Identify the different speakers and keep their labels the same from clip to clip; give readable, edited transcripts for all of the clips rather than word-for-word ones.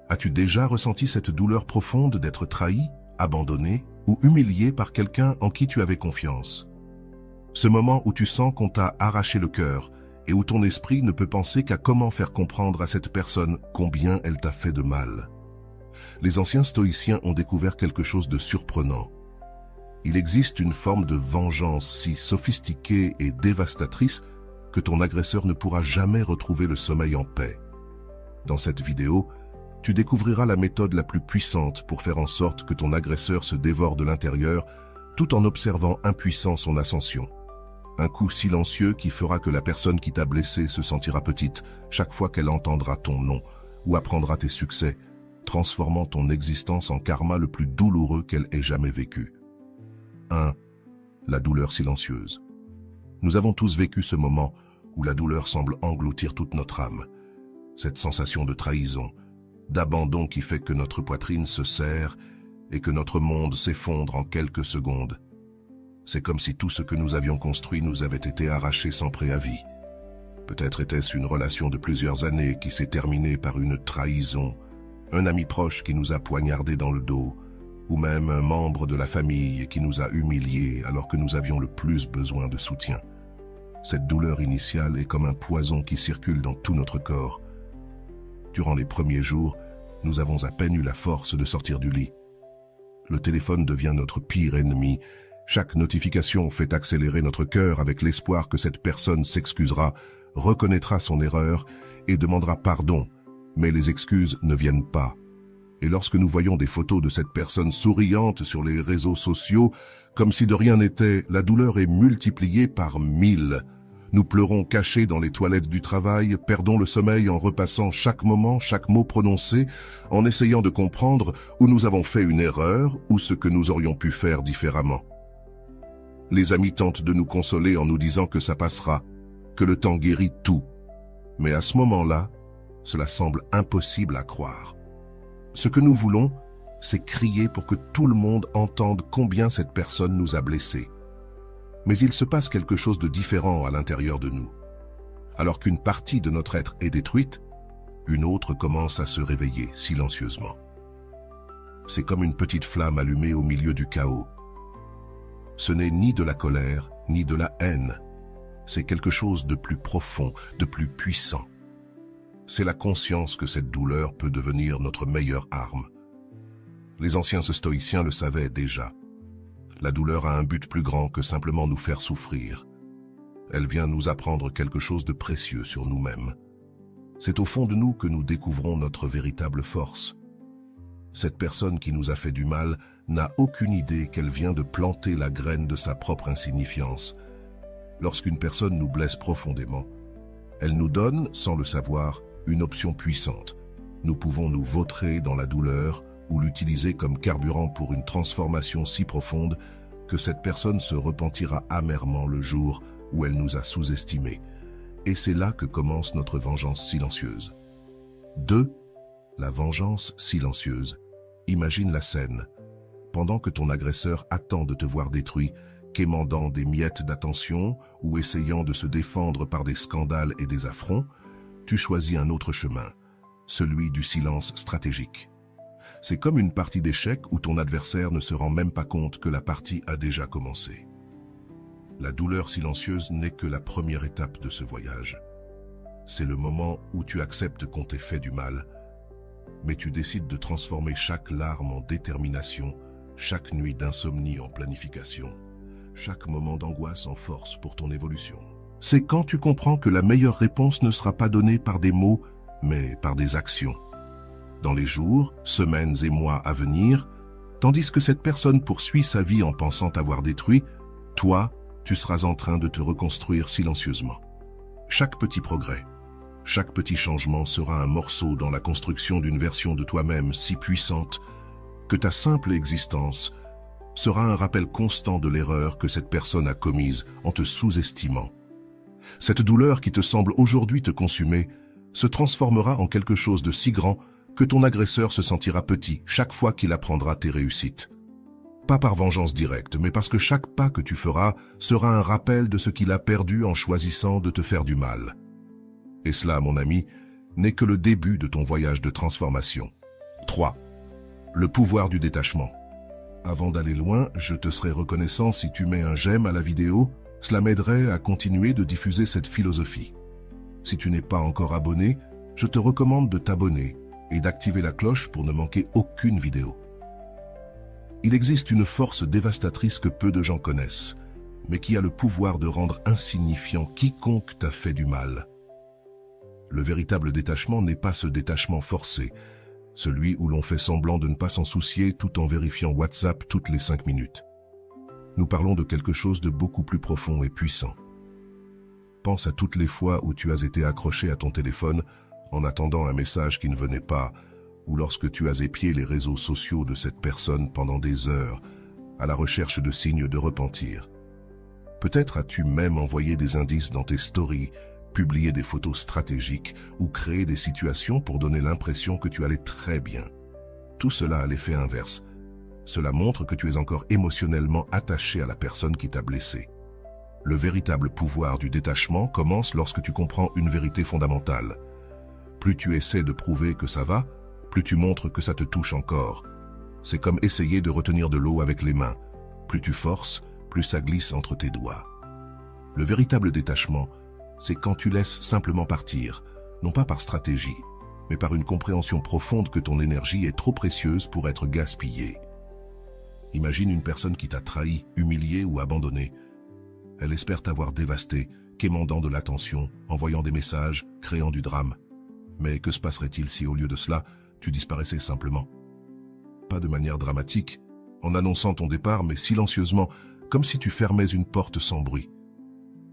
Speaker 1: As-tu déjà ressenti cette douleur profonde d'être trahi, abandonné ou humilié par quelqu'un en qui tu avais confiance? Ce moment où tu sens qu'on t'a arraché le cœur et où ton esprit ne peut penser qu'à comment faire comprendre à cette personne combien elle t'a fait de mal. Les anciens stoïciens ont découvert quelque chose de surprenant. Il existe une forme de vengeance si sophistiquée et dévastatrice que ton agresseur ne pourra jamais retrouver le sommeil en paix. Dans cette vidéo, tu découvriras la méthode la plus puissante pour faire en sorte que ton agresseur se dévore de l'intérieur tout en observant impuissant son ascension. Un coup silencieux qui fera que la personne qui t'a blessé se sentira petite chaque fois qu'elle entendra ton nom ou apprendra tes succès, transformant ton existence en karma le plus douloureux qu'elle ait jamais vécu. 1. La douleur silencieuse. Nous avons tous vécu ce moment où la douleur semble engloutir toute notre âme. Cette sensation de trahison, d'abandon qui fait que notre poitrine se serre et que notre monde s'effondre en quelques secondes. C'est comme si tout ce que nous avions construit nous avait été arraché sans préavis. Peut-être était-ce une relation de plusieurs années qui s'est terminée par une trahison, un ami proche qui nous a poignardé dans le dos, ou même un membre de la famille qui nous a humiliés alors que nous avions le plus besoin de soutien. Cette douleur initiale est comme un poison qui circule dans tout notre corps. Durant les premiers jours, nous avons à peine eu la force de sortir du lit. Le téléphone devient notre pire ennemi. Chaque notification fait accélérer notre cœur avec l'espoir que cette personne s'excusera, reconnaîtra son erreur et demandera pardon. Mais les excuses ne viennent pas. Et lorsque nous voyons des photos de cette personne souriante sur les réseaux sociaux, comme si de rien n'était, la douleur est multipliée par 1000. Nous pleurons cachés dans les toilettes du travail, perdons le sommeil en repassant chaque moment, chaque mot prononcé, en essayant de comprendre où nous avons fait une erreur ou ce que nous aurions pu faire différemment. Les amis tentent de nous consoler en nous disant que ça passera, que le temps guérit tout. Mais à ce moment-là, cela semble impossible à croire. Ce que nous voulons, c'est crier pour que tout le monde entende combien cette personne nous a blessés. Mais il se passe quelque chose de différent à l'intérieur de nous. Alors qu'une partie de notre être est détruite, une autre commence à se réveiller silencieusement. C'est comme une petite flamme allumée au milieu du chaos. Ce n'est ni de la colère, ni de la haine. C'est quelque chose de plus profond, de plus puissant. C'est la conscience que cette douleur peut devenir notre meilleure arme. Les anciens stoïciens le savaient déjà. La douleur a un but plus grand que simplement nous faire souffrir. Elle vient nous apprendre quelque chose de précieux sur nous-mêmes. C'est au fond de nous que nous découvrons notre véritable force. Cette personne qui nous a fait du mal n'a aucune idée qu'elle vient de planter la graine de sa propre insignifiance. Lorsqu'une personne nous blesse profondément, elle nous donne, sans le savoir, une option puissante. Nous pouvons nous vautrer dans la douleur ou l'utiliser comme carburant pour une transformation si profonde que cette personne se repentira amèrement le jour où elle nous a sous-estimés. Et c'est là que commence notre vengeance silencieuse. 2. La vengeance silencieuse. Imagine la scène. Pendant que ton agresseur attend de te voir détruit, quémandant des miettes d'attention ou essayant de se défendre par des scandales et des affronts, tu choisis un autre chemin, celui du silence stratégique. C'est comme une partie d'échecs où ton adversaire ne se rend même pas compte que la partie a déjà commencé. La douleur silencieuse n'est que la première étape de ce voyage. C'est le moment où tu acceptes qu'on t'ait fait du mal, mais tu décides de transformer chaque larme en détermination, chaque nuit d'insomnie en planification, chaque moment d'angoisse en force pour ton évolution. C'est quand tu comprends que la meilleure réponse ne sera pas donnée par des mots, mais par des actions. Dans les jours, semaines et mois à venir, tandis que cette personne poursuit sa vie en pensant t'avoir détruit, toi, tu seras en train de te reconstruire silencieusement. Chaque petit progrès, chaque petit changement sera un morceau dans la construction d'une version de toi-même si puissante que ta simple existence sera un rappel constant de l'erreur que cette personne a commise en te sous-estimant. Cette douleur qui te semble aujourd'hui te consumer se transformera en quelque chose de si grand que ton agresseur se sentira petit chaque fois qu'il apprendra tes réussites. Pas par vengeance directe, mais parce que chaque pas que tu feras sera un rappel de ce qu'il a perdu en choisissant de te faire du mal. Et cela, mon ami, n'est que le début de ton voyage de transformation. 3. Le pouvoir du détachement. Avant d'aller loin, je te serais reconnaissant si tu mets un j'aime à la vidéo, cela m'aiderait à continuer de diffuser cette philosophie. Si tu n'es pas encore abonné, je te recommande de t'abonner et d'activer la cloche pour ne manquer aucune vidéo. Il existe une force dévastatrice que peu de gens connaissent, mais qui a le pouvoir de rendre insignifiant quiconque t'a fait du mal. Le véritable détachement n'est pas ce détachement forcé, celui où l'on fait semblant de ne pas s'en soucier tout en vérifiant WhatsApp toutes les 5 minutes. Nous parlons de quelque chose de beaucoup plus profond et puissant. Pense à toutes les fois où tu as été accroché à ton téléphone en attendant un message qui ne venait pas, ou lorsque tu as épié les réseaux sociaux de cette personne pendant des heures, à la recherche de signes de repentir. Peut-être as-tu même envoyé des indices dans tes stories, publié des photos stratégiques ou créé des situations pour donner l'impression que tu allais très bien. Tout cela a l'effet inverse. Cela montre que tu es encore émotionnellement attaché à la personne qui t'a blessé. Le véritable pouvoir du détachement commence lorsque tu comprends une vérité fondamentale. Plus tu essaies de prouver que ça va, plus tu montres que ça te touche encore. C'est comme essayer de retenir de l'eau avec les mains. Plus tu forces, plus ça glisse entre tes doigts. Le véritable détachement, c'est quand tu laisses simplement partir, non pas par stratégie, mais par une compréhension profonde que ton énergie est trop précieuse pour être gaspillée. Imagine une personne qui t'a trahi, humilié ou abandonné. Elle espère t'avoir dévasté, quémandant de l'attention, envoyant des messages, créant du drame. Mais que se passerait-il si au lieu de cela, tu disparaissais simplement? Pas de manière dramatique, en annonçant ton départ, mais silencieusement, comme si tu fermais une porte sans bruit.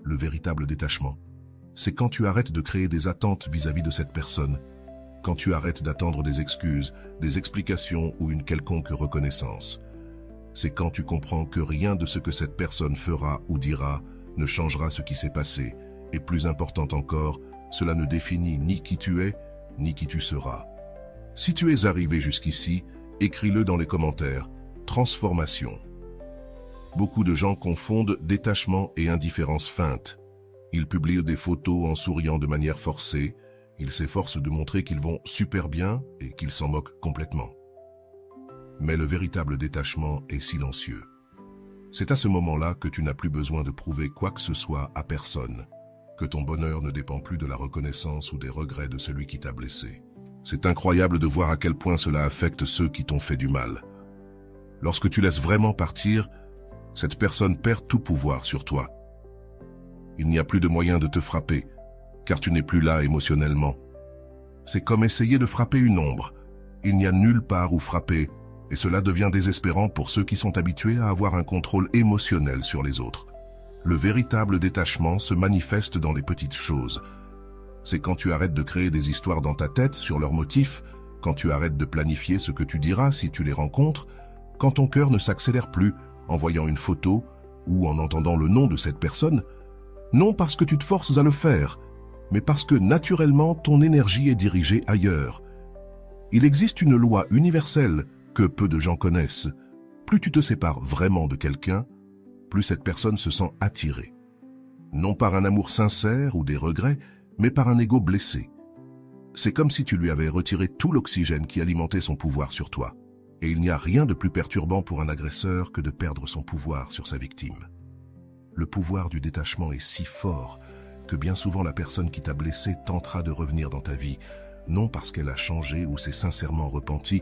Speaker 1: Le véritable détachement, c'est quand tu arrêtes de créer des attentes vis-à-vis de cette personne, quand tu arrêtes d'attendre des excuses, des explications ou une quelconque reconnaissance. C'est quand tu comprends que rien de ce que cette personne fera ou dira ne changera ce qui s'est passé, et plus important encore, cela ne définit ni qui tu es, ni qui tu seras. Si tu es arrivé jusqu'ici, écris-le dans les commentaires. Transformation. Beaucoup de gens confondent détachement et indifférence feinte. Ils publient des photos en souriant de manière forcée. Ils s'efforcent de montrer qu'ils vont super bien et qu'ils s'en moquent complètement. Mais le véritable détachement est silencieux. C'est à ce moment-là que tu n'as plus besoin de prouver quoi que ce soit à personne, que ton bonheur ne dépend plus de la reconnaissance ou des regrets de celui qui t'a blessé. C'est incroyable de voir à quel point cela affecte ceux qui t'ont fait du mal. Lorsque tu laisses vraiment partir, cette personne perd tout pouvoir sur toi. Il n'y a plus de moyen de te frapper, car tu n'es plus là émotionnellement. C'est comme essayer de frapper une ombre. Il n'y a nulle part où frapper, et cela devient désespérant pour ceux qui sont habitués à avoir un contrôle émotionnel sur les autres. Le véritable détachement se manifeste dans les petites choses. C'est quand tu arrêtes de créer des histoires dans ta tête sur leurs motifs, quand tu arrêtes de planifier ce que tu diras si tu les rencontres, quand ton cœur ne s'accélère plus en voyant une photo ou en entendant le nom de cette personne, non parce que tu te forces à le faire, mais parce que naturellement ton énergie est dirigée ailleurs. Il existe une loi universelle que peu de gens connaissent. Plus tu te sépares vraiment de quelqu'un, plus cette personne se sent attirée. Non par un amour sincère ou des regrets, mais par un ego blessé. C'est comme si tu lui avais retiré tout l'oxygène qui alimentait son pouvoir sur toi. Et il n'y a rien de plus perturbant pour un agresseur que de perdre son pouvoir sur sa victime. Le pouvoir du détachement est si fort que bien souvent la personne qui t'a blessé tentera de revenir dans ta vie, non parce qu'elle a changé ou s'est sincèrement repentie,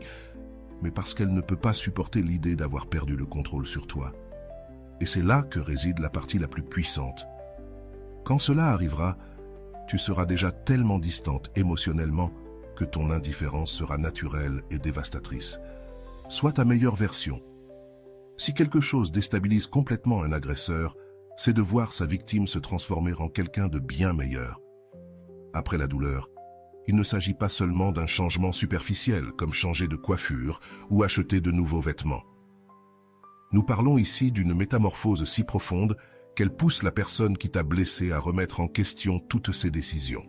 Speaker 1: mais parce qu'elle ne peut pas supporter l'idée d'avoir perdu le contrôle sur toi. Et c'est là que réside la partie la plus puissante. Quand cela arrivera, tu seras déjà tellement distante émotionnellement que ton indifférence sera naturelle et dévastatrice. Sois ta meilleure version. Si quelque chose déstabilise complètement un agresseur, c'est de voir sa victime se transformer en quelqu'un de bien meilleur. Après la douleur, il ne s'agit pas seulement d'un changement superficiel, comme changer de coiffure ou acheter de nouveaux vêtements. Nous parlons ici d'une métamorphose si profonde qu'elle pousse la personne qui t'a blessé à remettre en question toutes ses décisions.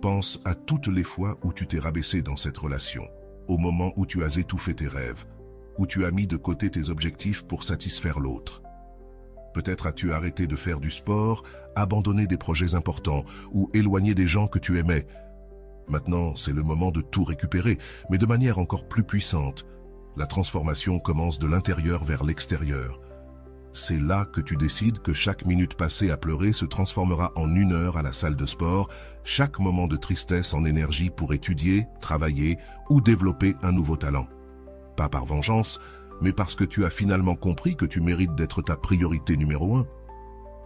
Speaker 1: Pense à toutes les fois où tu t'es rabaissé dans cette relation, au moment où tu as étouffé tes rêves, où tu as mis de côté tes objectifs pour satisfaire l'autre. Peut-être as-tu arrêté de faire du sport, abandonné des projets importants ou éloigné des gens que tu aimais. Maintenant, c'est le moment de tout récupérer, mais de manière encore plus puissante. La transformation commence de l'intérieur vers l'extérieur. C'est là que tu décides que chaque minute passée à pleurer se transformera en 1 heure à la salle de sport, chaque moment de tristesse en énergie pour étudier, travailler ou développer un nouveau talent. Pas par vengeance, mais parce que tu as finalement compris que tu mérites d'être ta priorité numéro 1.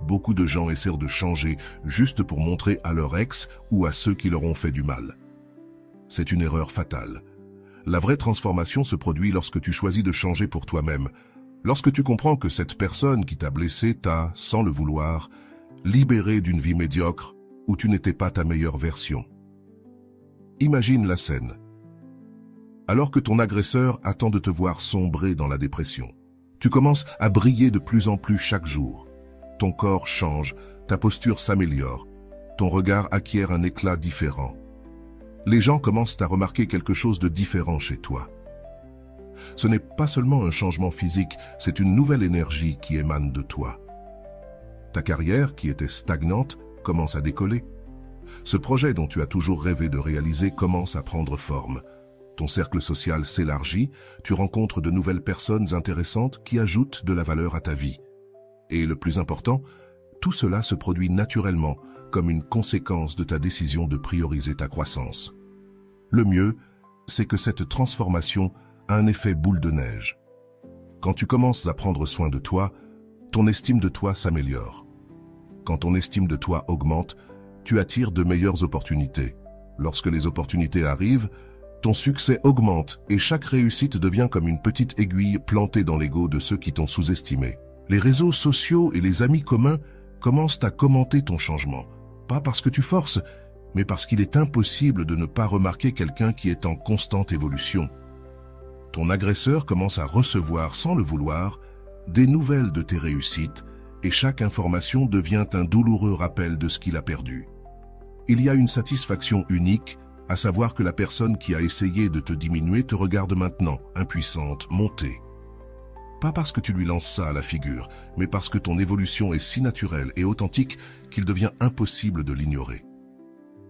Speaker 1: Beaucoup de gens essaient de changer juste pour montrer à leur ex ou à ceux qui leur ont fait du mal. C'est une erreur fatale. La vraie transformation se produit lorsque tu choisis de changer pour toi-même, lorsque tu comprends que cette personne qui t'a blessé t'a, sans le vouloir, libéré d'une vie médiocre où tu n'étais pas ta meilleure version. Imagine la scène. Alors que ton agresseur attend de te voir sombrer dans la dépression, tu commences à briller de plus en plus chaque jour. Ton corps change, ta posture s'améliore, ton regard acquiert un éclat différent. Les gens commencent à remarquer quelque chose de différent chez toi. Ce n'est pas seulement un changement physique, c'est une nouvelle énergie qui émane de toi. Ta carrière, qui était stagnante, commence à décoller. Ce projet dont tu as toujours rêvé de réaliser commence à prendre forme. Ton cercle social s'élargit, tu rencontres de nouvelles personnes intéressantes qui ajoutent de la valeur à ta vie. Et le plus important, tout cela se produit naturellement comme une conséquence de ta décision de prioriser ta croissance. Le mieux, c'est que cette transformation a un effet boule de neige. Quand tu commences à prendre soin de toi, ton estime de toi s'améliore. Quand ton estime de toi augmente, tu attires de meilleures opportunités. Lorsque les opportunités arrivent, ton succès augmente et chaque réussite devient comme une petite aiguille plantée dans l'ego de ceux qui t'ont sous-estimé. Les réseaux sociaux et les amis communs commencent à commenter ton changement. Pas parce que tu forces, mais parce qu'il est impossible de ne pas remarquer quelqu'un qui est en constante évolution. Ton agresseur commence à recevoir, sans le vouloir, des nouvelles de tes réussites et chaque information devient un douloureux rappel de ce qu'il a perdu. Il y a une satisfaction unique, à savoir que la personne qui a essayé de te diminuer te regarde maintenant, impuissante, montée. Pas parce que tu lui lances ça à la figure, mais parce que ton évolution est si naturelle et authentique qu'il devient impossible de l'ignorer.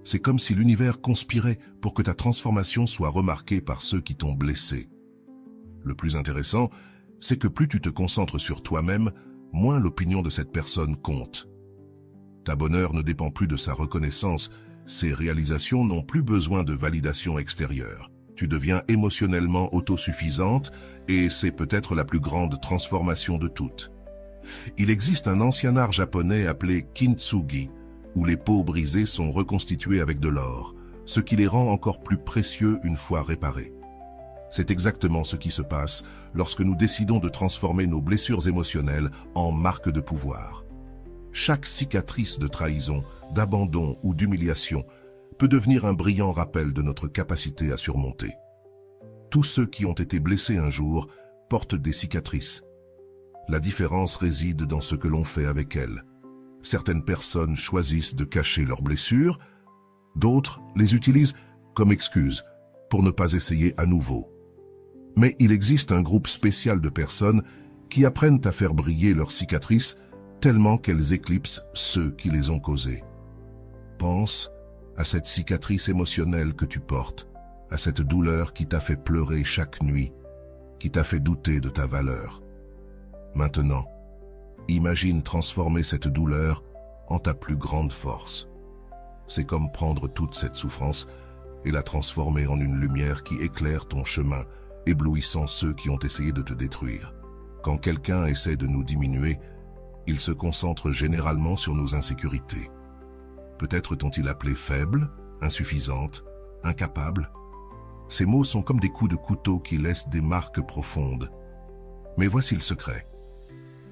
Speaker 1: C'est comme si l'univers conspirait pour que ta transformation soit remarquée par ceux qui t'ont blessé. Le plus intéressant, c'est que plus tu te concentres sur toi-même, moins l'opinion de cette personne compte. Ta bonheur ne dépend plus de sa reconnaissance, ses réalisations n'ont plus besoin de validation extérieure. Tu deviens émotionnellement autosuffisante et c'est peut-être la plus grande transformation de toutes. Il existe un ancien art japonais appelé kintsugi, où les peaux brisées sont reconstituées avec de l'or, ce qui les rend encore plus précieux une fois réparés. C'est exactement ce qui se passe lorsque nous décidons de transformer nos blessures émotionnelles en marques de pouvoir. Chaque cicatrice de trahison, d'abandon ou d'humiliation peut devenir un brillant rappel de notre capacité à surmonter. Tous ceux qui ont été blessés un jour portent des cicatrices. La différence réside dans ce que l'on fait avec elles. Certaines personnes choisissent de cacher leurs blessures, d'autres les utilisent comme excuse pour ne pas essayer à nouveau. Mais il existe un groupe spécial de personnes qui apprennent à faire briller leurs cicatrices tellement qu'elles éclipsent ceux qui les ont causées. Pense à cette cicatrice émotionnelle que tu portes, à cette douleur qui t'a fait pleurer chaque nuit, qui t'a fait douter de ta valeur. Maintenant, imagine transformer cette douleur en ta plus grande force. C'est comme prendre toute cette souffrance et la transformer en une lumière qui éclaire ton chemin, éblouissant ceux qui ont essayé de te détruire. Quand quelqu'un essaie de nous diminuer, il se concentre généralement sur nos insécurités. Peut-être t'ont-ils appelé faible, insuffisante, incapable. Ces mots sont comme des coups de couteau qui laissent des marques profondes. Mais voici le secret.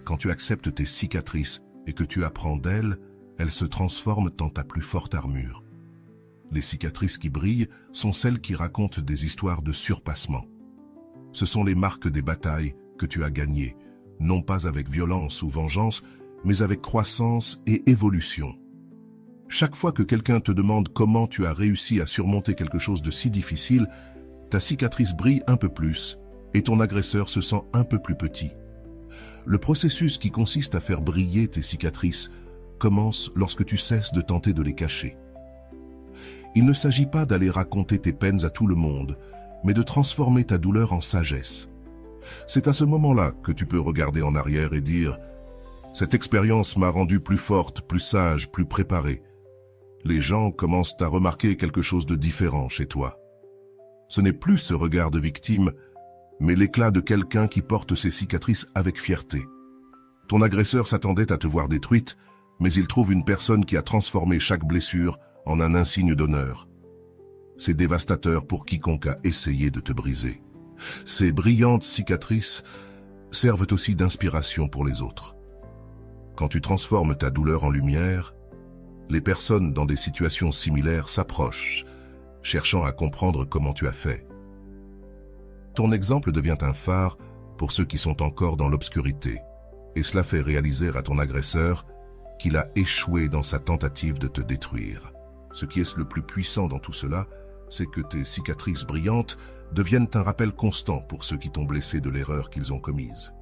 Speaker 1: Quand tu acceptes tes cicatrices et que tu apprends d'elles, elles se transforment en ta plus forte armure. Les cicatrices qui brillent sont celles qui racontent des histoires de surpassement. Ce sont les marques des batailles que tu as gagnées, non pas avec violence ou vengeance, mais avec croissance et évolution. Chaque fois que quelqu'un te demande comment tu as réussi à surmonter quelque chose de si difficile, ta cicatrice brille un peu plus et ton agresseur se sent un peu plus petit. Le processus qui consiste à faire briller tes cicatrices commence lorsque tu cesses de tenter de les cacher. Il ne s'agit pas d'aller raconter tes peines à tout le monde, mais de transformer ta douleur en sagesse. C'est à ce moment-là que tu peux regarder en arrière et dire « Cette expérience m'a rendu plus forte, plus sage, plus préparée. » Les gens commencent à remarquer quelque chose de différent chez toi. Ce n'est plus ce regard de victime, mais l'éclat de quelqu'un qui porte ses cicatrices avec fierté. Ton agresseur s'attendait à te voir détruite, mais il trouve une personne qui a transformé chaque blessure en un insigne d'honneur. C'est dévastateur pour quiconque a essayé de te briser. Ces brillantes cicatrices servent aussi d'inspiration pour les autres. Quand tu transformes ta douleur en lumière, les personnes dans des situations similaires s'approchent, cherchant à comprendre comment tu as fait. Ton exemple devient un phare pour ceux qui sont encore dans l'obscurité, et cela fait réaliser à ton agresseur qu'il a échoué dans sa tentative de te détruire. Ce qui est le plus puissant dans tout cela, c'est que tes cicatrices brillantes deviennent un rappel constant pour ceux qui t'ont blessé de l'erreur qu'ils ont commise.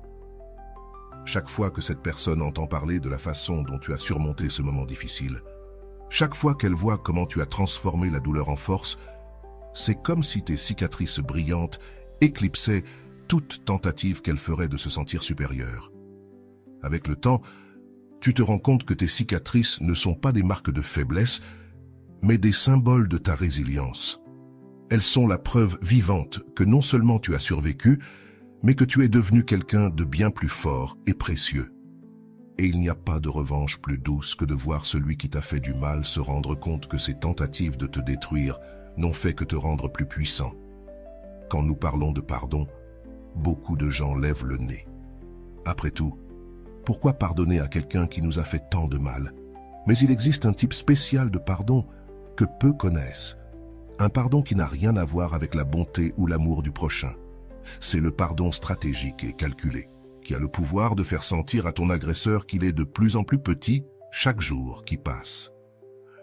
Speaker 1: Chaque fois que cette personne entend parler de la façon dont tu as surmonté ce moment difficile, chaque fois qu'elle voit comment tu as transformé la douleur en force, c'est comme si tes cicatrices brillantes éclipsaient toute tentative qu'elle ferait de se sentir supérieure. Avec le temps, tu te rends compte que tes cicatrices ne sont pas des marques de faiblesse, mais des symboles de ta résilience. Elles sont la preuve vivante que non seulement tu as survécu, mais que tu es devenu quelqu'un de bien plus fort et précieux. Et il n'y a pas de revanche plus douce que de voir celui qui t'a fait du mal se rendre compte que ses tentatives de te détruire n'ont fait que te rendre plus puissant. Quand nous parlons de pardon, beaucoup de gens lèvent le nez. Après tout, pourquoi pardonner à quelqu'un qui nous a fait tant de mal? Mais il existe un type spécial de pardon que peu connaissent. Un pardon qui n'a rien à voir avec la bonté ou l'amour du prochain. C'est le pardon stratégique et calculé, qui a le pouvoir de faire sentir à ton agresseur qu'il est de plus en plus petit chaque jour qui passe.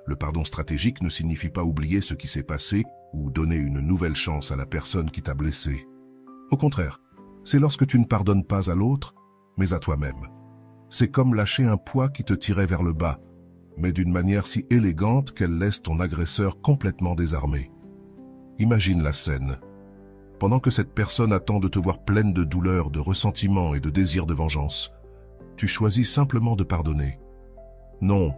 Speaker 1: Le pardon stratégique ne signifie pas oublier ce qui s'est passé ou donner une nouvelle chance à la personne qui t'a blessé. Au contraire, c'est lorsque tu ne pardonnes pas à l'autre, mais à toi-même. C'est comme lâcher un poids qui te tirait vers le bas, mais d'une manière si élégante qu'elle laisse ton agresseur complètement désarmé. Imagine la scène. Pendant que cette personne attend de te voir pleine de douleur, de ressentiment et de désir de vengeance, tu choisis simplement de pardonner. Non,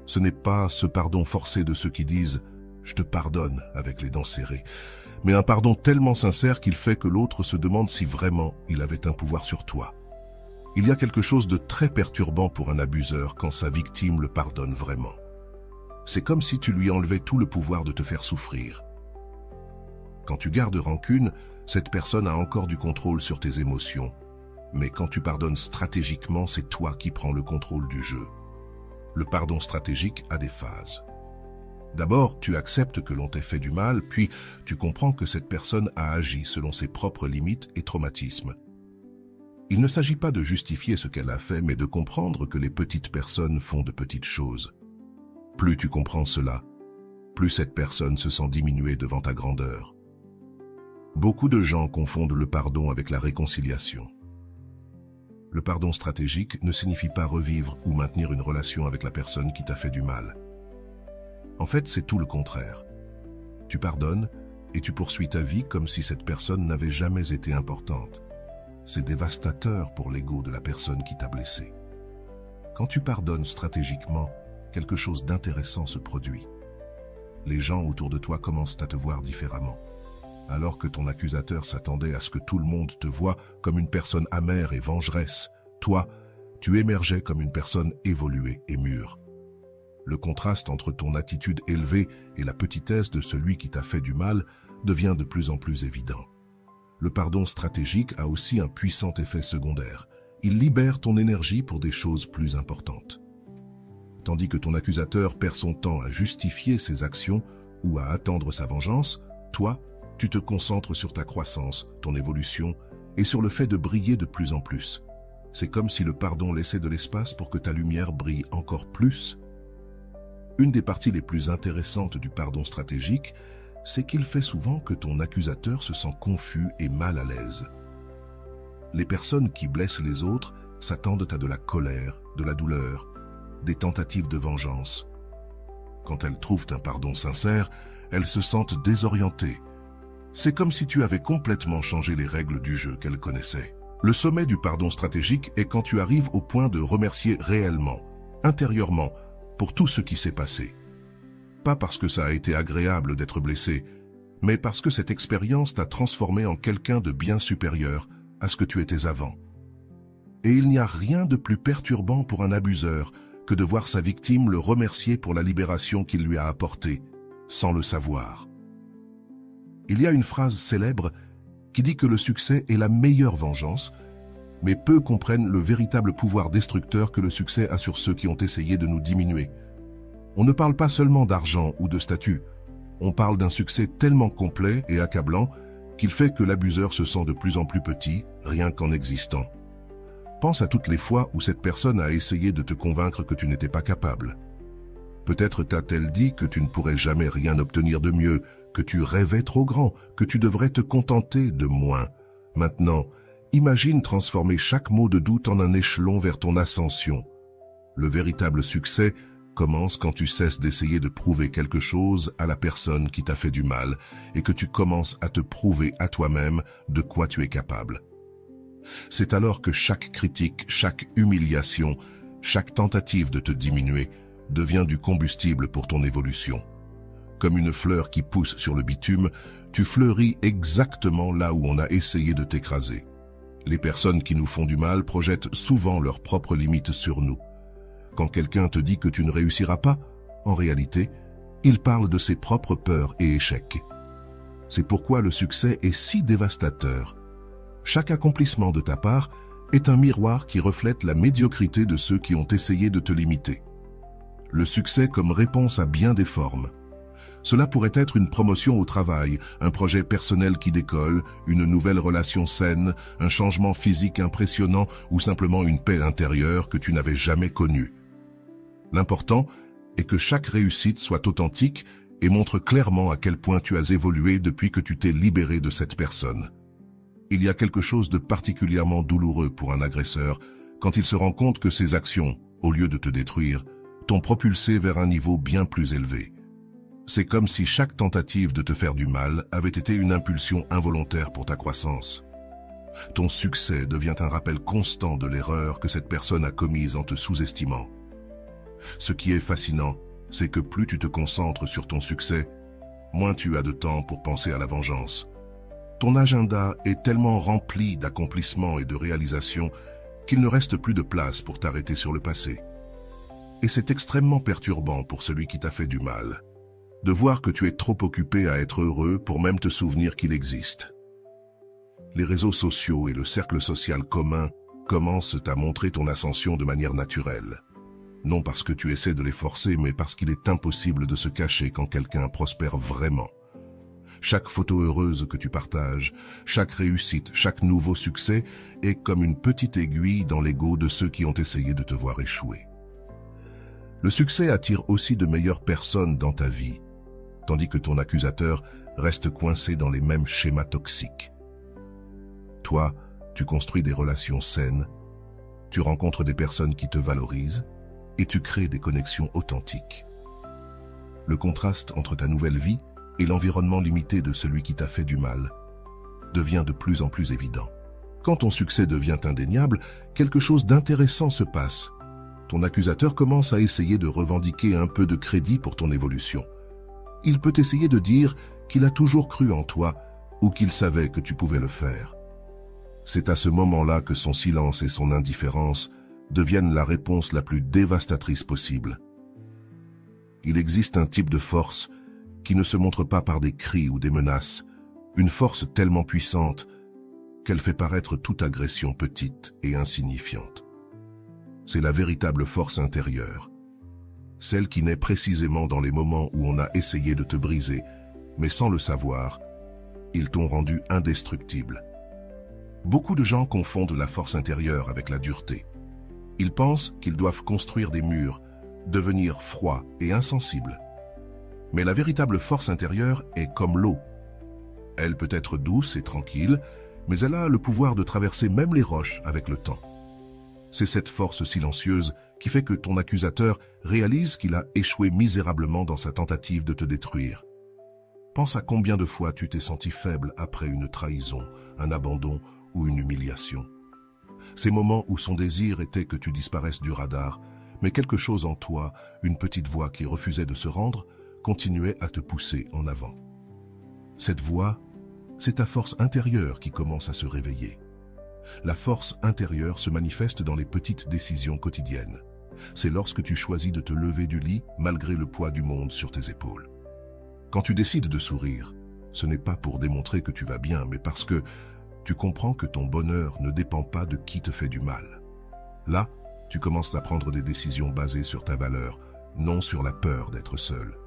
Speaker 1: ce n'est pas ce pardon forcé de ceux qui disent « je te pardonne » avec les dents serrées, mais un pardon tellement sincère qu'il fait que l'autre se demande si vraiment il avait un pouvoir sur toi. Il y a quelque chose de très perturbant pour un abuseur quand sa victime le pardonne vraiment. C'est comme si tu lui enlevais tout le pouvoir de te faire souffrir. Quand tu gardes rancune, cette personne a encore du contrôle sur tes émotions. Mais quand tu pardonnes stratégiquement, c'est toi qui prends le contrôle du jeu. Le pardon stratégique a des phases. D'abord, tu acceptes que l'on t'ait fait du mal, puis tu comprends que cette personne a agi selon ses propres limites et traumatismes. Il ne s'agit pas de justifier ce qu'elle a fait, mais de comprendre que les petites personnes font de petites choses. Plus tu comprends cela, plus cette personne se sent diminuée devant ta grandeur. Beaucoup de gens confondent le pardon avec la réconciliation. Le pardon stratégique ne signifie pas revivre ou maintenir une relation avec la personne qui t'a fait du mal. En fait, c'est tout le contraire. Tu pardonnes et tu poursuis ta vie comme si cette personne n'avait jamais été importante. C'est dévastateur pour l'ego de la personne qui t'a blessé. Quand tu pardonnes stratégiquement, quelque chose d'intéressant se produit. Les gens autour de toi commencent à te voir différemment. Alors que ton accusateur s'attendait à ce que tout le monde te voie comme une personne amère et vengeresse, toi, tu émergeais comme une personne évoluée et mûre. Le contraste entre ton attitude élevée et la petitesse de celui qui t'a fait du mal devient de plus en plus évident. Le pardon stratégique a aussi un puissant effet secondaire. Il libère ton énergie pour des choses plus importantes. Tandis que ton accusateur perd son temps à justifier ses actions ou à attendre sa vengeance, toi, tu te concentres sur ta croissance, ton évolution et sur le fait de briller de plus en plus. C'est comme si le pardon laissait de l'espace pour que ta lumière brille encore plus. Une des parties les plus intéressantes du pardon stratégique, c'est qu'il fait souvent que ton accusateur se sent confus et mal à l'aise. Les personnes qui blessent les autres s'attendent à de la colère, de la douleur, des tentatives de vengeance. Quand elles trouvent un pardon sincère, elles se sentent désorientées. C'est comme si tu avais complètement changé les règles du jeu qu'elles connaissaient. Le sommet du pardon stratégique est quand tu arrives au point de remercier réellement, intérieurement, pour tout ce qui s'est passé. Pas parce que ça a été agréable d'être blessé, mais parce que cette expérience t'a transformé en quelqu'un de bien supérieur à ce que tu étais avant. Et il n'y a rien de plus perturbant pour un abuseur que de voir sa victime le remercier pour la libération qu'il lui a apportée, sans le savoir. Il y a une phrase célèbre qui dit que le succès est la meilleure vengeance, mais peu comprennent le véritable pouvoir destructeur que le succès a sur ceux qui ont essayé de nous diminuer. On ne parle pas seulement d'argent ou de statut, on parle d'un succès tellement complet et accablant qu'il fait que l'abuseur se sent de plus en plus petit, rien qu'en existant. Pense à toutes les fois où cette personne a essayé de te convaincre que tu n'étais pas capable. Peut-être t'a-t-elle dit que tu ne pourrais jamais rien obtenir de mieux, que tu rêvais trop grand, que tu devrais te contenter de moins. Maintenant, imagine transformer chaque mot de doute en un échelon vers ton ascension. Le véritable succès commence quand tu cesses d'essayer de prouver quelque chose à la personne qui t'a fait du mal et que tu commences à te prouver à toi-même de quoi tu es capable. C'est alors que chaque critique, chaque humiliation, chaque tentative de te diminuer devient du combustible pour ton évolution. Comme une fleur qui pousse sur le bitume, tu fleuris exactement là où on a essayé de t'écraser. Les personnes qui nous font du mal projettent souvent leurs propres limites sur nous. Quand quelqu'un te dit que tu ne réussiras pas, en réalité, il parle de ses propres peurs et échecs. C'est pourquoi le succès est si dévastateur. Chaque accomplissement de ta part est un miroir qui reflète la médiocrité de ceux qui ont essayé de te limiter. Le succès comme réponse à bien des formes. Cela pourrait être une promotion au travail, un projet personnel qui décolle, une nouvelle relation saine, un changement physique impressionnant ou simplement une paix intérieure que tu n'avais jamais connue. L'important est que chaque réussite soit authentique et montre clairement à quel point tu as évolué depuis que tu t'es libéré de cette personne. Il y a quelque chose de particulièrement douloureux pour un agresseur quand il se rend compte que ses actions, au lieu de te détruire, t'ont propulsé vers un niveau bien plus élevé. C'est comme si chaque tentative de te faire du mal avait été une impulsion involontaire pour ta croissance. Ton succès devient un rappel constant de l'erreur que cette personne a commise en te sous-estimant. Ce qui est fascinant, c'est que plus tu te concentres sur ton succès, moins tu as de temps pour penser à la vengeance. Ton agenda est tellement rempli d'accomplissements et de réalisations qu'il ne reste plus de place pour t'arrêter sur le passé. Et c'est extrêmement perturbant pour celui qui t'a fait du mal, de voir que tu es trop occupé à être heureux pour même te souvenir qu'il existe. Les réseaux sociaux et le cercle social commun commencent à montrer ton ascension de manière naturelle. Non parce que tu essaies de les forcer, mais parce qu'il est impossible de se cacher quand quelqu'un prospère vraiment. Chaque photo heureuse que tu partages, chaque réussite, chaque nouveau succès est comme une petite aiguille dans l'ego de ceux qui ont essayé de te voir échouer. Le succès attire aussi de meilleures personnes dans ta vie, tandis que ton accusateur reste coincé dans les mêmes schémas toxiques. Toi, tu construis des relations saines, tu rencontres des personnes qui te valorisent et tu crées des connexions authentiques. Le contraste entre ta nouvelle vie et l'environnement limité de celui qui t'a fait du mal devient de plus en plus évident. Quand ton succès devient indéniable, quelque chose d'intéressant se passe. Ton accusateur commence à essayer de revendiquer un peu de crédit pour ton évolution. Il peut essayer de dire qu'il a toujours cru en toi ou qu'il savait que tu pouvais le faire. C'est à ce moment-là que son silence et son indifférence deviennent la réponse la plus dévastatrice possible. Il existe un type de force qui ne se montre pas par des cris ou des menaces, une force tellement puissante qu'elle fait paraître toute agression petite et insignifiante. C'est la véritable force intérieure, celle qui naît précisément dans les moments où on a essayé de te briser, mais sans le savoir, ils t'ont rendu indestructible. Beaucoup de gens confondent la force intérieure avec la dureté. Ils pensent qu'ils doivent construire des murs, devenir froids et insensibles. Mais la véritable force intérieure est comme l'eau. Elle peut être douce et tranquille, mais elle a le pouvoir de traverser même les roches avec le temps. C'est cette force silencieuse qui fait que ton accusateur réalise qu'il a échoué misérablement dans sa tentative de te détruire. Pense à combien de fois tu t'es senti faible après une trahison, un abandon ou une humiliation. Ces moments où son désir était que tu disparaisses du radar, mais quelque chose en toi, une petite voix qui refusait de se rendre, continuait à te pousser en avant. Cette voix, c'est ta force intérieure qui commence à se réveiller. La force intérieure se manifeste dans les petites décisions quotidiennes. C'est lorsque tu choisis de te lever du lit malgré le poids du monde sur tes épaules. Quand tu décides de sourire, ce n'est pas pour démontrer que tu vas bien, mais parce que tu comprends que ton bonheur ne dépend pas de qui te fait du mal. Là, tu commences à prendre des décisions basées sur ta valeur, non sur la peur d'être seul.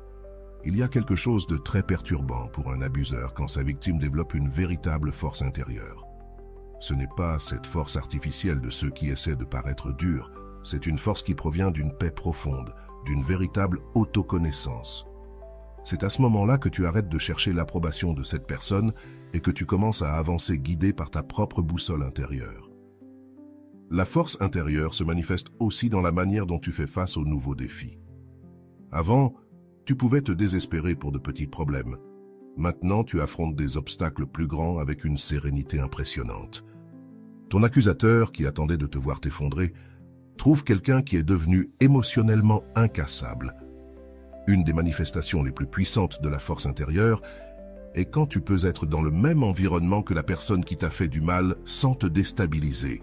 Speaker 1: Il y a quelque chose de très perturbant pour un abuseur quand sa victime développe une véritable force intérieure. Ce n'est pas cette force artificielle de ceux qui essaient de paraître durs, c'est une force qui provient d'une paix profonde, d'une véritable autoconnaissance. C'est à ce moment-là que tu arrêtes de chercher l'approbation de cette personne et que tu commences à avancer guidé par ta propre boussole intérieure. La force intérieure se manifeste aussi dans la manière dont tu fais face aux nouveaux défis. Avant, tu pouvais te désespérer pour de petits problèmes. Maintenant, tu affrontes des obstacles plus grands avec une sérénité impressionnante. Ton accusateur, qui attendait de te voir t'effondrer, trouve quelqu'un qui est devenu émotionnellement incassable. Une des manifestations les plus puissantes de la force intérieure est quand tu peux être dans le même environnement que la personne qui t'a fait du mal sans te déstabiliser.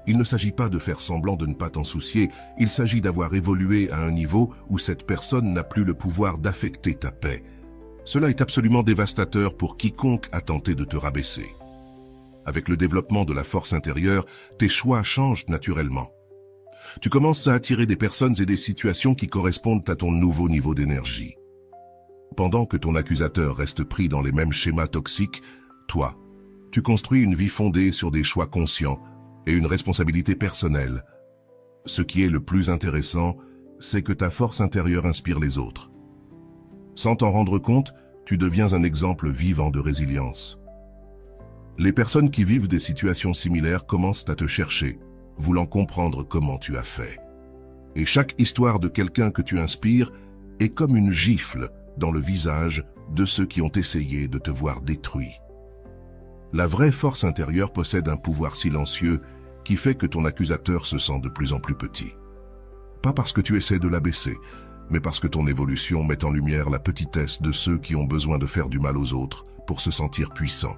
Speaker 1: Il ne s'agit pas de faire semblant de ne pas t'en soucier, il s'agit d'avoir évolué à un niveau où cette personne n'a plus le pouvoir d'affecter ta paix. Cela est absolument dévastateur pour quiconque a tenté de te rabaisser. Avec le développement de la force intérieure, tes choix changent naturellement. Tu commences à attirer des personnes et des situations qui correspondent à ton nouveau niveau d'énergie. Pendant que ton accusateur reste pris dans les mêmes schémas toxiques, toi, tu construis une vie fondée sur des choix conscients et une responsabilité personnelle. Ce qui est le plus intéressant, c'est que ta force intérieure inspire les autres. Sans t'en rendre compte, tu deviens un exemple vivant de résilience. Les personnes qui vivent des situations similaires commencent à te chercher, voulant comprendre comment tu as fait. Et chaque histoire de quelqu'un que tu inspires est comme une gifle dans le visage de ceux qui ont essayé de te voir détruit. La vraie force intérieure possède un pouvoir silencieux qui fait que ton accusateur se sent de plus en plus petit. Pas parce que tu essaies de l'abaisser, mais parce que ton évolution met en lumière la petitesse de ceux qui ont besoin de faire du mal aux autres pour se sentir puissants.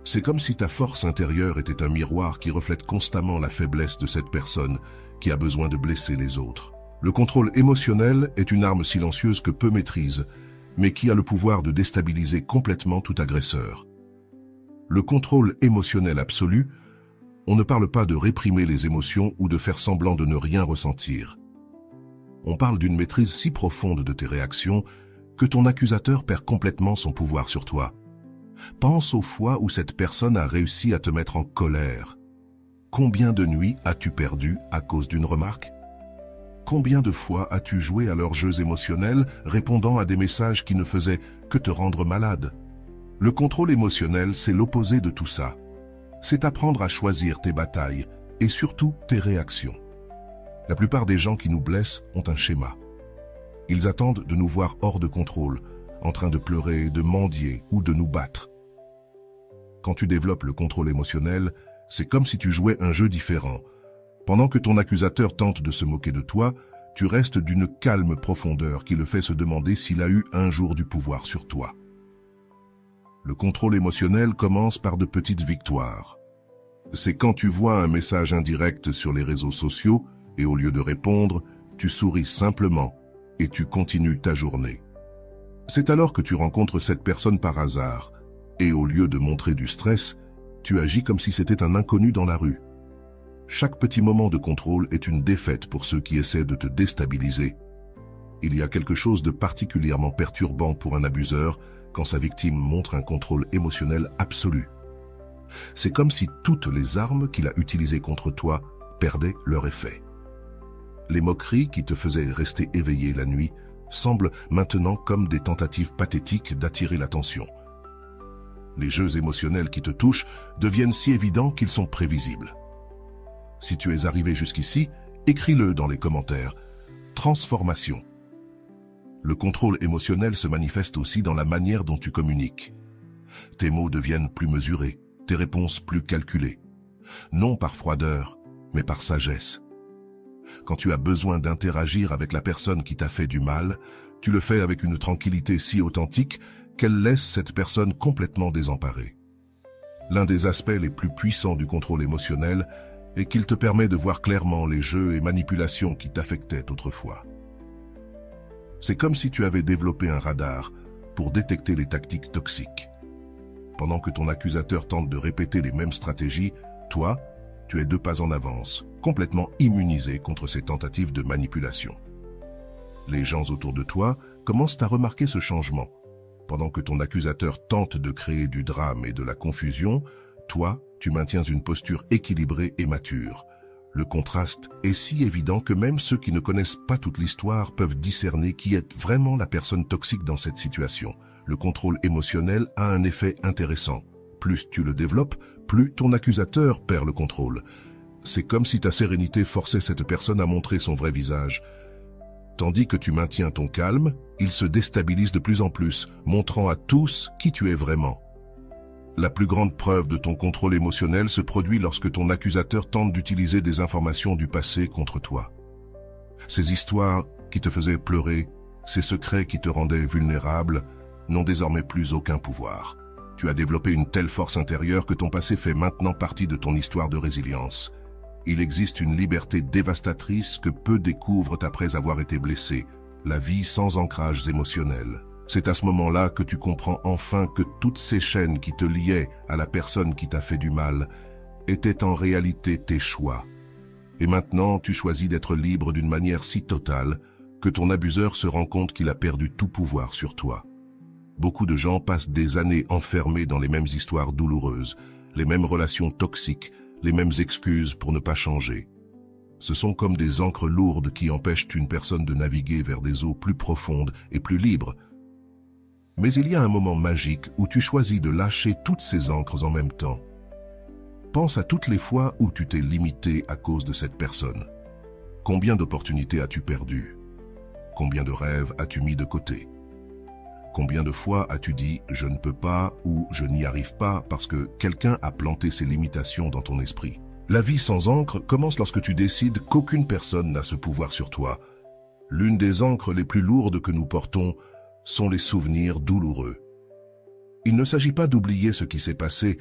Speaker 1: C'est comme si ta force intérieure était un miroir qui reflète constamment la faiblesse de cette personne qui a besoin de blesser les autres. Le contrôle émotionnel est une arme silencieuse que peu maîtrisent, mais qui a le pouvoir de déstabiliser complètement tout agresseur. Le contrôle émotionnel absolu, on ne parle pas de réprimer les émotions ou de faire semblant de ne rien ressentir. On parle d'une maîtrise si profonde de tes réactions que ton accusateur perd complètement son pouvoir sur toi. Pense aux fois où cette personne a réussi à te mettre en colère. Combien de nuits as-tu perdu à cause d'une remarque? Combien de fois as-tu joué à leurs jeux émotionnels, répondant à des messages qui ne faisaient que te rendre malade? Le contrôle émotionnel, c'est l'opposé de tout ça. C'est apprendre à choisir tes batailles et surtout tes réactions. La plupart des gens qui nous blessent ont un schéma. Ils attendent de nous voir hors de contrôle, en train de pleurer, de mendier ou de nous battre. Quand tu développes le contrôle émotionnel, c'est comme si tu jouais un jeu différent. Pendant que ton accusateur tente de se moquer de toi, tu restes d'une calme profondeur qui le fait se demander s'il a eu un jour du pouvoir sur toi. Le contrôle émotionnel commence par de petites victoires. C'est quand tu vois un message indirect sur les réseaux sociaux et au lieu de répondre, tu souris simplement et tu continues ta journée. C'est alors que tu rencontres cette personne par hasard et au lieu de montrer du stress, tu agis comme si c'était un inconnu dans la rue. Chaque petit moment de contrôle est une défaite pour ceux qui essaient de te déstabiliser. Il y a quelque chose de particulièrement perturbant pour un abuseur quand sa victime montre un contrôle émotionnel absolu. C'est comme si toutes les armes qu'il a utilisées contre toi perdaient leur effet. Les moqueries qui te faisaient rester éveillé la nuit semblent maintenant comme des tentatives pathétiques d'attirer l'attention. Les jeux émotionnels qui te touchent deviennent si évidents qu'ils sont prévisibles. Si tu es arrivé jusqu'ici, Écris-le dans les commentaires. Transformation. Le contrôle émotionnel se manifeste aussi dans la manière dont tu communiques. Tes mots deviennent plus mesurés, tes réponses plus calculées. Non par froideur, mais par sagesse. Quand tu as besoin d'interagir avec la personne qui t'a fait du mal, tu le fais avec une tranquillité si authentique qu'elle laisse cette personne complètement désemparée. L'un des aspects les plus puissants du contrôle émotionnel est qu'il te permet de voir clairement les jeux et manipulations qui t'affectaient autrefois. C'est comme si tu avais développé un radar pour détecter les tactiques toxiques. Pendant que ton accusateur tente de répéter les mêmes stratégies, toi, tu es 2 pas en avance, complètement immunisé contre ces tentatives de manipulation. Les gens autour de toi commencent à remarquer ce changement. Pendant que ton accusateur tente de créer du drame et de la confusion, toi, tu maintiens une posture équilibrée et mature. Le contraste est si évident que même ceux qui ne connaissent pas toute l'histoire peuvent discerner qui est vraiment la personne toxique dans cette situation. Le contrôle émotionnel a un effet intéressant. Plus tu le développes, plus ton accusateur perd le contrôle. C'est comme si ta sérénité forçait cette personne à montrer son vrai visage. Tandis que tu maintiens ton calme, il se déstabilise de plus en plus, montrant à tous qui tu es vraiment. La plus grande preuve de ton contrôle émotionnel se produit lorsque ton accusateur tente d'utiliser des informations du passé contre toi. Ces histoires qui te faisaient pleurer, ces secrets qui te rendaient vulnérable, n'ont désormais plus aucun pouvoir. Tu as développé une telle force intérieure que ton passé fait maintenant partie de ton histoire de résilience. Il existe une liberté dévastatrice que peu découvrent après avoir été blessés, la vie sans ancrages émotionnels. C'est à ce moment-là que tu comprends enfin que toutes ces chaînes qui te liaient à la personne qui t'a fait du mal étaient en réalité tes choix. Et maintenant, tu choisis d'être libre d'une manière si totale que ton abuseur se rend compte qu'il a perdu tout pouvoir sur toi. Beaucoup de gens passent des années enfermés dans les mêmes histoires douloureuses, les mêmes relations toxiques, les mêmes excuses pour ne pas changer. Ce sont comme des ancres lourdes qui empêchent une personne de naviguer vers des eaux plus profondes et plus libres. Mais il y a un moment magique où tu choisis de lâcher toutes ces ancres en même temps. Pense à toutes les fois où tu t'es limité à cause de cette personne. Combien d'opportunités as-tu perdues? Combien de rêves as-tu mis de côté? Combien de fois as-tu dit « je ne peux pas » ou « je n'y arrive pas » parce que quelqu'un a planté ses limitations dans ton esprit? La vie sans encre commence lorsque tu décides qu'aucune personne n'a ce pouvoir sur toi. L'une des ancres les plus lourdes que nous portons sont les souvenirs douloureux. Il ne s'agit pas d'oublier ce qui s'est passé,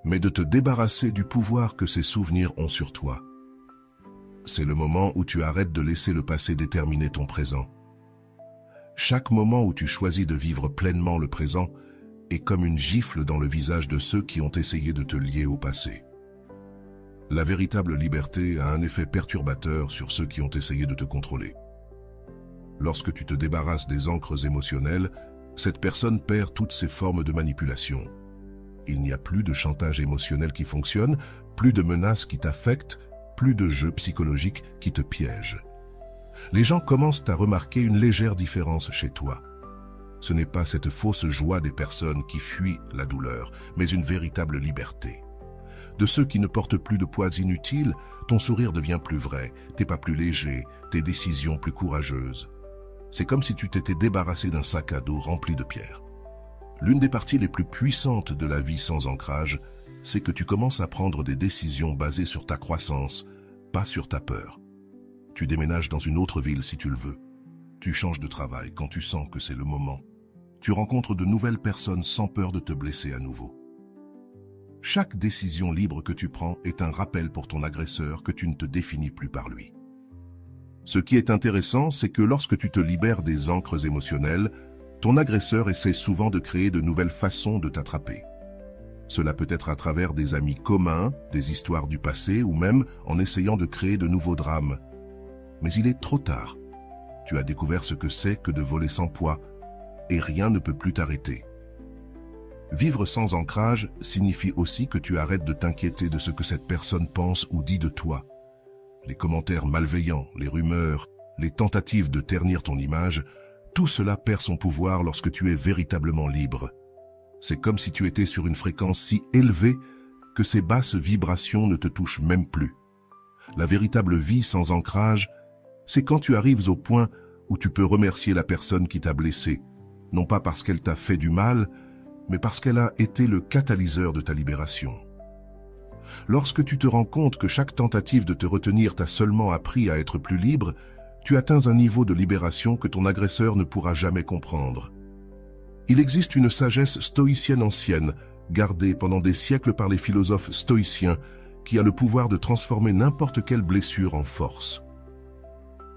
Speaker 1: mais de te débarrasser du pouvoir que ces souvenirs ont sur toi. C'est le moment où tu arrêtes de laisser le passé déterminer ton présent. Chaque moment où tu choisis de vivre pleinement le présent est comme une gifle dans le visage de ceux qui ont essayé de te lier au passé. La véritable liberté a un effet perturbateur sur ceux qui ont essayé de te contrôler. Lorsque tu te débarrasses des ancres émotionnelles, cette personne perd toutes ses formes de manipulation. Il n'y a plus de chantage émotionnel qui fonctionne, plus de menaces qui t'affectent, plus de jeux psychologiques qui te piègent. Les gens commencent à remarquer une légère différence chez toi. Ce n'est pas cette fausse joie des personnes qui fuient la douleur, mais une véritable liberté. De ceux qui ne portent plus de poids inutiles, ton sourire devient plus vrai, tes pas plus légers, tes décisions plus courageuses. C'est comme si tu t'étais débarrassé d'un sac à dos rempli de pierres. L'une des parties les plus puissantes de la vie sans ancrage, c'est que tu commences à prendre des décisions basées sur ta croissance, pas sur ta peur. Tu déménages dans une autre ville si tu le veux. Tu changes de travail quand tu sens que c'est le moment. Tu rencontres de nouvelles personnes sans peur de te blesser à nouveau. Chaque décision libre que tu prends est un rappel pour ton agresseur que tu ne te définis plus par lui. Ce qui est intéressant, c'est que lorsque tu te libères des ancres émotionnelles, ton agresseur essaie souvent de créer de nouvelles façons de t'attraper. Cela peut être à travers des amis communs, des histoires du passé ou même en essayant de créer de nouveaux drames. Mais il est trop tard. Tu as découvert ce que c'est que de voler sans poids, et rien ne peut plus t'arrêter. Vivre sans ancrage signifie aussi que tu arrêtes de t'inquiéter de ce que cette personne pense ou dit de toi. Les commentaires malveillants, les rumeurs, les tentatives de ternir ton image, tout cela perd son pouvoir lorsque tu es véritablement libre. C'est comme si tu étais sur une fréquence si élevée que ces basses vibrations ne te touchent même plus. La véritable vie sans ancrage, c'est quand tu arrives au point où tu peux remercier la personne qui t'a blessé, non pas parce qu'elle t'a fait du mal, mais parce qu'elle a été le catalyseur de ta libération. Lorsque tu te rends compte que chaque tentative de te retenir t'a seulement appris à être plus libre, tu atteins un niveau de libération que ton agresseur ne pourra jamais comprendre. Il existe une sagesse stoïcienne ancienne, gardée pendant des siècles par les philosophes stoïciens, qui a le pouvoir de transformer n'importe quelle blessure en force.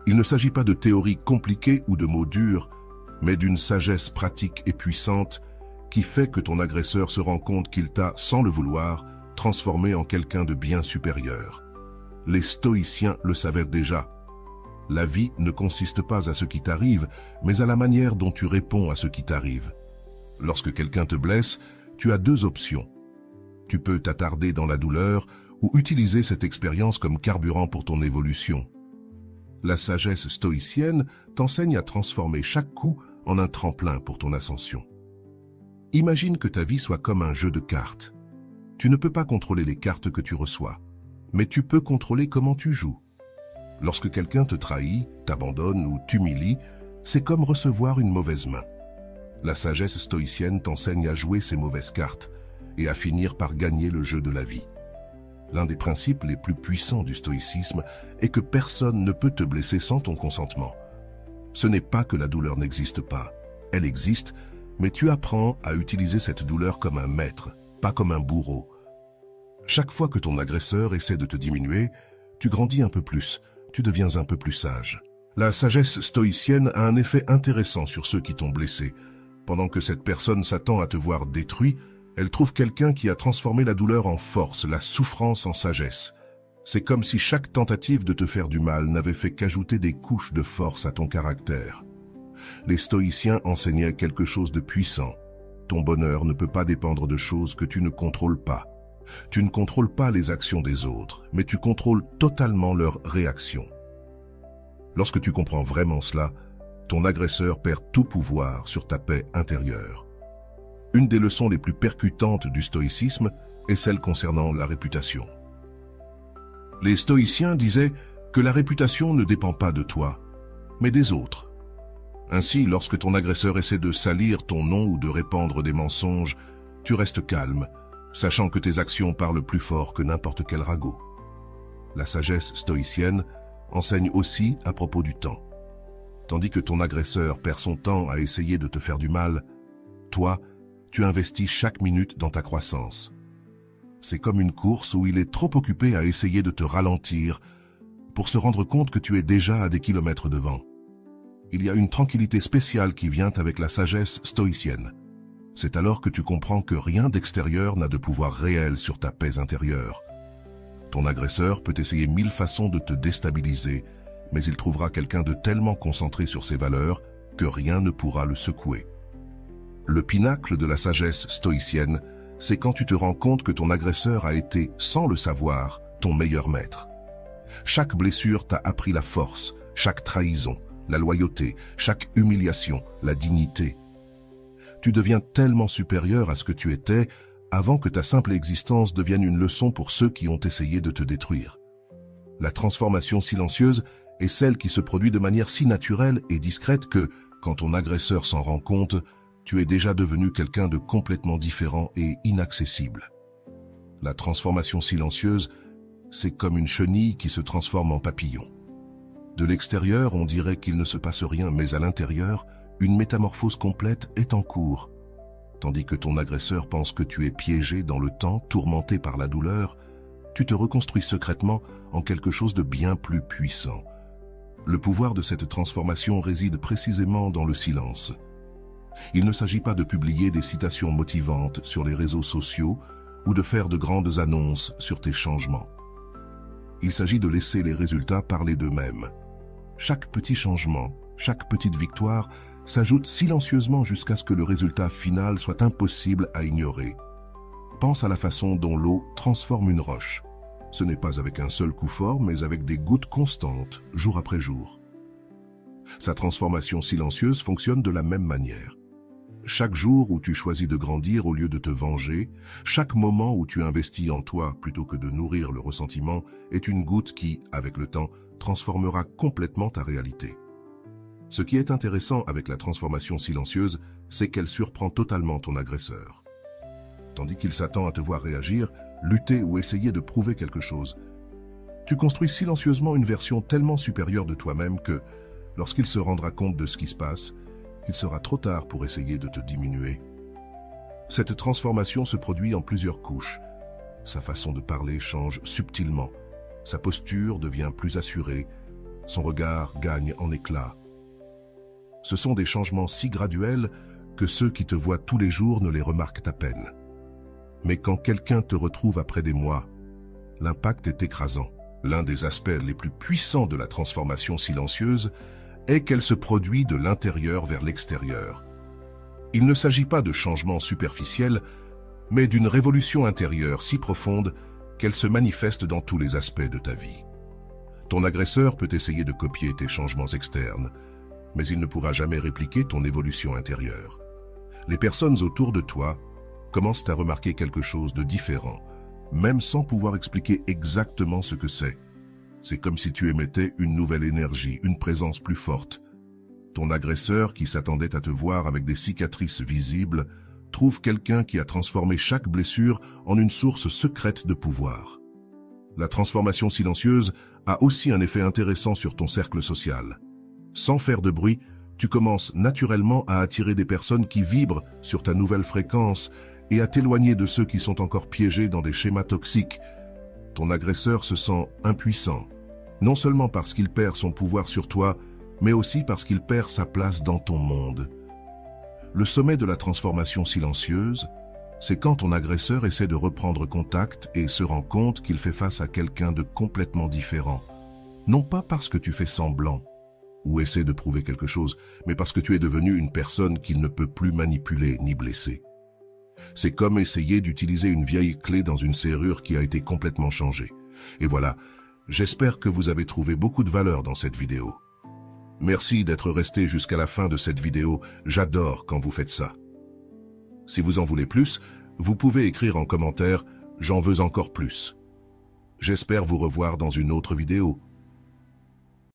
Speaker 1: Il ne s'agit pas de théories compliquées ou de mots durs, mais d'une sagesse pratique et puissante qui fait que ton agresseur se rend compte qu'il t'a, sans le vouloir, transformé en quelqu'un de bien supérieur. Les stoïciens le savaient déjà. La vie ne consiste pas à ce qui t'arrive, mais à la manière dont tu réponds à ce qui t'arrive. Lorsque quelqu'un te blesse, tu as deux options. Tu peux t'attarder dans la douleur ou utiliser cette expérience comme carburant pour ton évolution. La sagesse stoïcienne t'enseigne à transformer chaque coup en un tremplin pour ton ascension. Imagine que ta vie soit comme un jeu de cartes. Tu ne peux pas contrôler les cartes que tu reçois, mais tu peux contrôler comment tu joues. Lorsque quelqu'un te trahit, t'abandonne ou t'humilie, c'est comme recevoir une mauvaise main. La sagesse stoïcienne t'enseigne à jouer ces mauvaises cartes et à finir par gagner le jeu de la vie. L'un des principes les plus puissants du stoïcisme est que personne ne peut te blesser sans ton consentement. Ce n'est pas que la douleur n'existe pas. Elle existe, mais tu apprends à utiliser cette douleur comme un maître, pas comme un bourreau. Chaque fois que ton agresseur essaie de te diminuer, tu grandis un peu plus, tu deviens un peu plus sage. La sagesse stoïcienne a un effet intéressant sur ceux qui t'ont blessé. Pendant que cette personne s'attend à te voir détruit, elle trouve quelqu'un qui a transformé la douleur en force, la souffrance en sagesse. C'est comme si chaque tentative de te faire du mal n'avait fait qu'ajouter des couches de force à ton caractère. Les stoïciens enseignaient quelque chose de puissant. Ton bonheur ne peut pas dépendre de choses que tu ne contrôles pas. Tu ne contrôles pas les actions des autres, mais tu contrôles totalement leurs réactions. Lorsque tu comprends vraiment cela, ton agresseur perd tout pouvoir sur ta paix intérieure. Une des leçons les plus percutantes du stoïcisme est celle concernant la réputation. Les stoïciens disaient que la réputation ne dépend pas de toi, mais des autres. Ainsi, lorsque ton agresseur essaie de salir ton nom ou de répandre des mensonges, tu restes calme, sachant que tes actions parlent plus fort que n'importe quel ragot. La sagesse stoïcienne enseigne aussi à propos du temps. Tandis que ton agresseur perd son temps à essayer de te faire du mal, toi, tu investis chaque minute dans ta croissance. C'est comme une course où il est trop occupé à essayer de te ralentir pour se rendre compte que tu es déjà à des kilomètres devant. Il y a une tranquillité spéciale qui vient avec la sagesse stoïcienne. C'est alors que tu comprends que rien d'extérieur n'a de pouvoir réel sur ta paix intérieure. Ton agresseur peut essayer 1000 façons de te déstabiliser, mais il trouvera quelqu'un de tellement concentré sur ses valeurs que rien ne pourra le secouer. Le pinacle de la sagesse stoïcienne, c'est quand tu te rends compte que ton agresseur a été, sans le savoir, ton meilleur maître. Chaque blessure t'a appris la force, chaque trahison, la loyauté, chaque humiliation, la dignité. Tu deviens tellement supérieur à ce que tu étais avant que ta simple existence devienne une leçon pour ceux qui ont essayé de te détruire. La transformation silencieuse est celle qui se produit de manière si naturelle et discrète que, quand ton agresseur s'en rend compte, tu es déjà devenu quelqu'un de complètement différent et inaccessible. La transformation silencieuse, c'est comme une chenille qui se transforme en papillon. De l'extérieur, on dirait qu'il ne se passe rien, mais à l'intérieur, une métamorphose complète est en cours. Tandis que ton agresseur pense que tu es piégé dans le temps, tourmenté par la douleur, tu te reconstruis secrètement en quelque chose de bien plus puissant. Le pouvoir de cette transformation réside précisément dans le silence. Il ne s'agit pas de publier des citations motivantes sur les réseaux sociaux ou de faire de grandes annonces sur tes changements. Il s'agit de laisser les résultats parler d'eux-mêmes. Chaque petit changement, chaque petite victoire s'ajoute silencieusement jusqu'à ce que le résultat final soit impossible à ignorer. Pense à la façon dont l'eau transforme une roche. Ce n'est pas avec un seul coup fort, mais avec des gouttes constantes, jour après jour. Sa transformation silencieuse fonctionne de la même manière. Chaque jour où tu choisis de grandir au lieu de te venger, chaque moment où tu investis en toi plutôt que de nourrir le ressentiment est une goutte qui, avec le temps, transformera complètement ta réalité. Ce qui est intéressant avec la transformation silencieuse, c'est qu'elle surprend totalement ton agresseur. Tandis qu'il s'attend à te voir réagir, lutter ou essayer de prouver quelque chose, tu construis silencieusement une version tellement supérieure de toi-même que, lorsqu'il se rendra compte de ce qui se passe, il sera trop tard pour essayer de te diminuer. Cette transformation se produit en plusieurs couches. Sa façon de parler change subtilement. Sa posture devient plus assurée. Son regard gagne en éclat. Ce sont des changements si graduels que ceux qui te voient tous les jours ne les remarquent à peine. Mais quand quelqu'un te retrouve après des mois, l'impact est écrasant. L'un des aspects les plus puissants de la transformation silencieuse est qu'elle se produit de l'intérieur vers l'extérieur. Il ne s'agit pas de changements superficiels, mais d'une révolution intérieure si profonde qu'elle se manifeste dans tous les aspects de ta vie. Ton agresseur peut essayer de copier tes changements externes, mais il ne pourra jamais répliquer ton évolution intérieure. Les personnes autour de toi commencent à remarquer quelque chose de différent, même sans pouvoir expliquer exactement ce que c'est. C'est comme si tu émettais une nouvelle énergie, une présence plus forte. Ton agresseur, qui s'attendait à te voir avec des cicatrices visibles, trouve quelqu'un qui a transformé chaque blessure en une source secrète de pouvoir. La transformation silencieuse a aussi un effet intéressant sur ton cercle social. Sans faire de bruit, tu commences naturellement à attirer des personnes qui vibrent sur ta nouvelle fréquence et à t'éloigner de ceux qui sont encore piégés dans des schémas toxiques. Ton agresseur se sent impuissant, non seulement parce qu'il perd son pouvoir sur toi, mais aussi parce qu'il perd sa place dans ton monde. Le sommet de la transformation silencieuse, c'est quand ton agresseur essaie de reprendre contact et se rend compte qu'il fait face à quelqu'un de complètement différent. Non pas parce que tu fais semblant ou essaie de prouver quelque chose, mais parce que tu es devenu une personne qu'il ne peut plus manipuler ni blesser. C'est comme essayer d'utiliser une vieille clé dans une serrure qui a été complètement changée. Et voilà, j'espère que vous avez trouvé beaucoup de valeur dans cette vidéo. Merci d'être resté jusqu'à la fin de cette vidéo, j'adore quand vous faites ça. Si vous en voulez plus, vous pouvez écrire en commentaire « J'en veux encore plus ». J'espère vous revoir dans une autre vidéo.